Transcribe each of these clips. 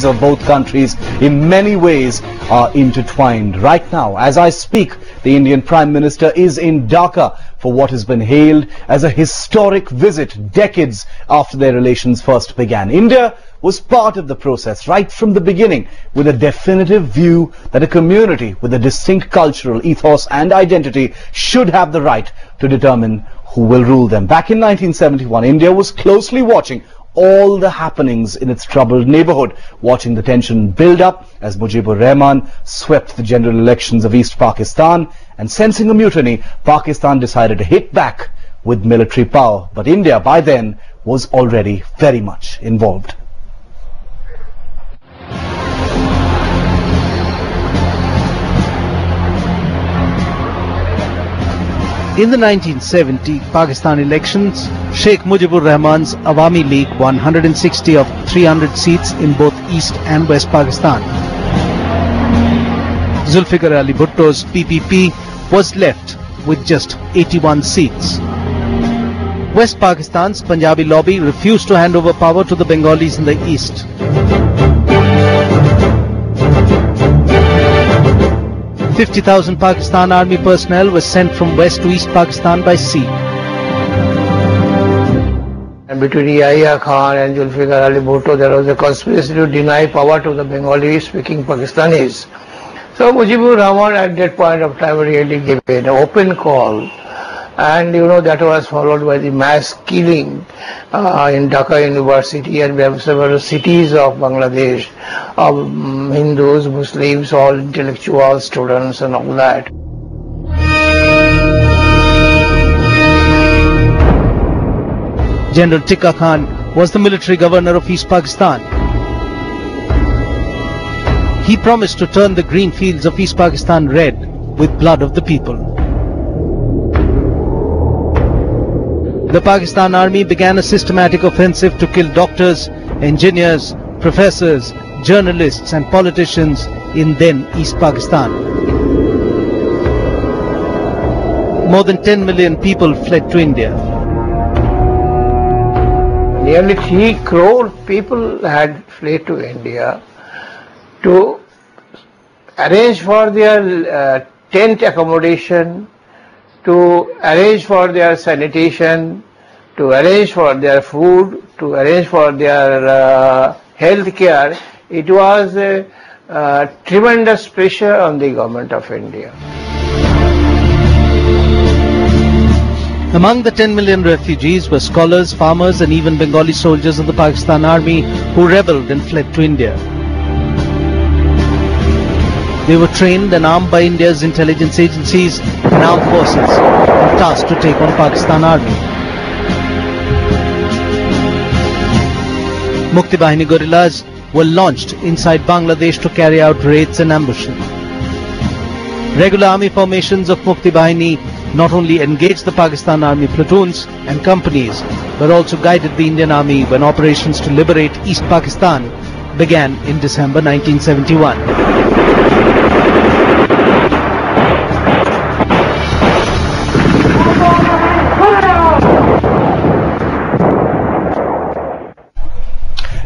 of both countries in many ways are intertwined. Right now, as I speak, the Indian Prime Minister is in Dhaka for what has been hailed as a historic visit decades after their relations first began. India was part of the process right from the beginning, with a definitive view that a community with a distinct cultural ethos and identity should have the right to determine who will rule them. Back in 1971, India was closely watching all the happenings in its troubled neighborhood, watching the tension build up as Mujibur Rahman swept the general elections of East Pakistan, and sensing a mutiny, Pakistan decided to hit back with military power. But India by then was already very much involved. In the 1970 Pakistan elections, Sheikh Mujibur Rahman's Awami League won 160 of 300 seats in both East and West Pakistan. Zulfikar Ali Bhutto's PPP was left with just 81 seats. West Pakistan's Punjabi lobby refused to hand over power to the Bengalis in the East. $50,000 Pakistan Army personnel was sent from West to East Pakistan by sea. And between Yahya Khan and Zulfikar Ali Bhutto, there was a conspiracy to deny power to the Bengali-speaking Pakistanis. So Mujibur Rahman at that point of time really gave an open call, and that was followed by the mass killing in Dhaka University and several cities of Bangladesh of Hindus, Muslims, all intellectual students and all that. General Tikka Khan was the military governor of East Pakistan. He promised to turn the green fields of East Pakistan red with blood of the people. The Pakistan Army began a systematic offensive to kill doctors, engineers, professors, journalists and politicians in then East Pakistan. More than 10 million people fled to India. Nearly 3 crore people had fled to India to arrange for their tent accommodation, to arrange for their sanitation, to arrange for their food, to arrange for their health care. It was a tremendous pressure on the government of India. Among the 10 million refugees were scholars, farmers and even Bengali soldiers of the Pakistan Army who rebelled and fled to India. They were trained and armed by India's intelligence agencies and armed forces and tasked to take on Pakistan Army. Mukti Bahini guerrillas were launched inside Bangladesh to carry out raids and ambushes. Regular army formations of Mukti Bahini not only engaged the Pakistan Army platoons and companies, but also guided the Indian Army when operations to liberate East Pakistan began in December 1971.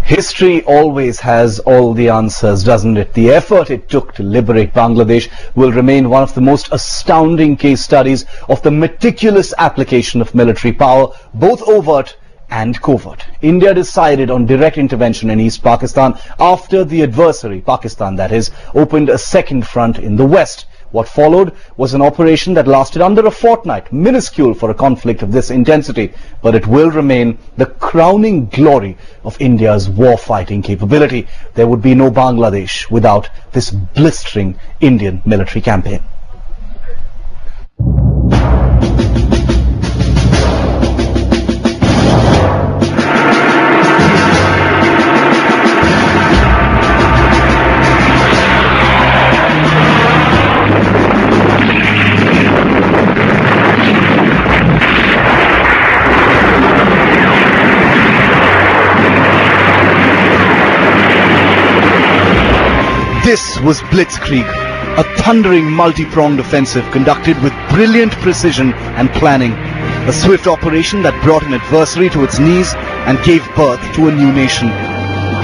History always has all the answers, doesn't it? The effort it took to liberate Bangladesh will remain one of the most astounding case studies of the meticulous application of military power, both overt and covert. India decided on direct intervention in East Pakistan after the adversary, Pakistan that is, opened a second front in the west. What followed was an operation that lasted under a fortnight, minuscule for a conflict of this intensity, but it will remain the crowning glory of India's war-fighting capability. There would be no Bangladesh without this blistering Indian military campaign. This was Blitzkrieg, a thundering multi-pronged offensive conducted with brilliant precision and planning. A swift operation that brought an adversary to its knees and gave birth to a new nation.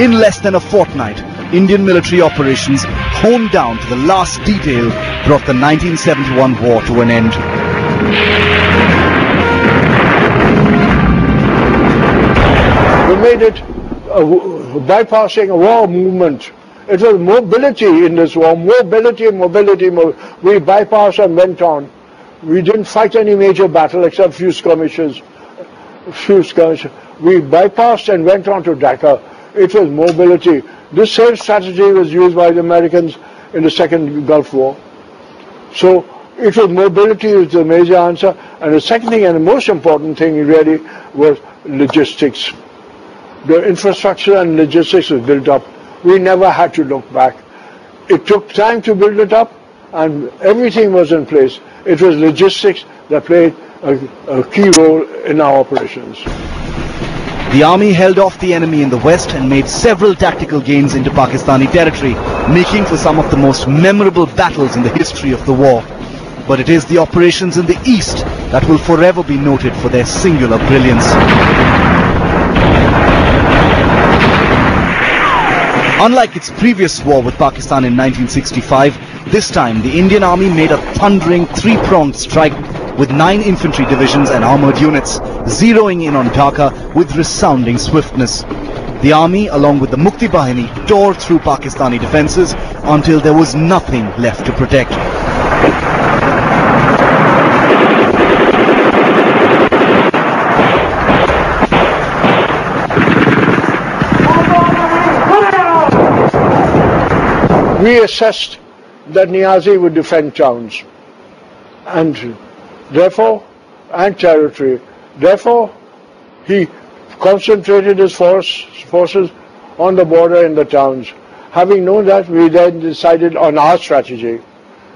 In less than a fortnight, Indian military operations, honed down to the last detail, brought the 1971 war to an end. We made it bypassing a war movement. It was mobility in this war, mobility. We bypassed and went on. We didn't fight any major battle except few skirmishes. We bypassed and went on to Dhaka. It was mobility. This same strategy was used by the Americans in the Second Gulf War. So it was mobility was the major answer. And the second thing and the most important thing really was logistics. The infrastructure and logistics was built up. We never had to look back. It took time to build it up and everything was in place. It was logistics that played a key role in our operations. The army held off the enemy in the west and made several tactical gains into Pakistani territory, making for some of the most memorable battles in the history of the war. But it is the operations in the east that will forever be noted for their singular brilliance. Unlike its previous war with Pakistan in 1965, this time the Indian Army made a thundering three-pronged strike with 9 infantry divisions and armoured units, zeroing in on Dhaka with resounding swiftness. The army, along with the Mukti Bahini, tore through Pakistani defences until there was nothing left to protect. We assessed that Niazi would defend towns and territory. Therefore, he concentrated his forces on the border in the towns. Having known that, we then decided on our strategy.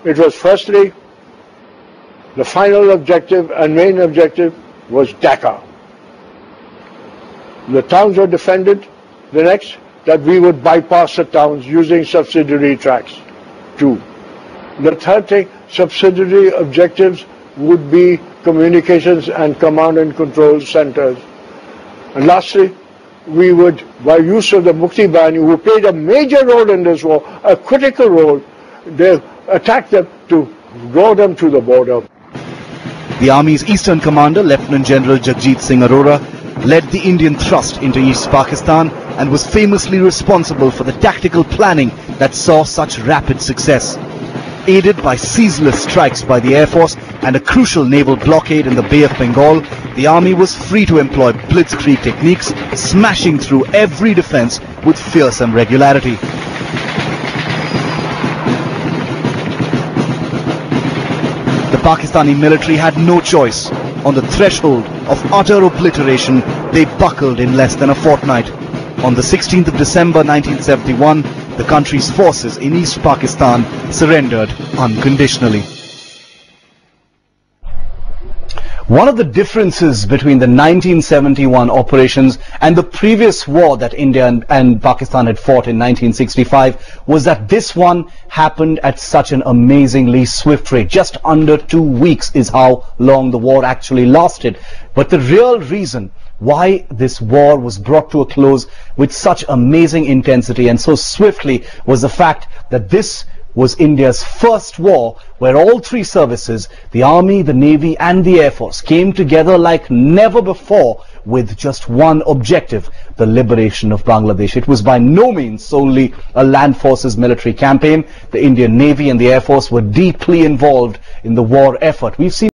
It was firstly, the final objective and main objective was Dhaka. The towns were defended. The next, that we would bypass the towns using subsidiary tracks. 2. The third thing, subsidiary objectives would be communications and command and control centers. And lastly, we would, by use of the Mukti Bahini, who played a major role in this war, a critical role, they attacked them to draw them to the border. The Army's Eastern Commander, Lieutenant General Jagjit Singh Arora, led the Indian thrust into East Pakistan and was famously responsible for the tactical planning that saw such rapid success. Aided by ceaseless strikes by the Air Force and a crucial naval blockade in the Bay of Bengal, the army was free to employ blitzkrieg techniques, smashing through every defense with fearsome regularity. The Pakistani military had no choice. On the threshold of utter obliteration, they buckled in less than a fortnight. On the 16th of December 1971, the country's forces in East Pakistan surrendered unconditionally. One of the differences between the 1971 operations and the previous war that India and Pakistan had fought in 1965 was that this one happened at such an amazingly swift rate. Just under 2 weeks is how long the war actually lasted. But the real reason why this war was brought to a close with such amazing intensity and so swiftly was the fact that this was India's first war where all 3 services, the Army, the Navy and the Air Force, came together like never before with just one objective, the liberation of Bangladesh. It was by no means solely a land forces military campaign. The Indian Navy and the Air Force were deeply involved in the war effort. We've seen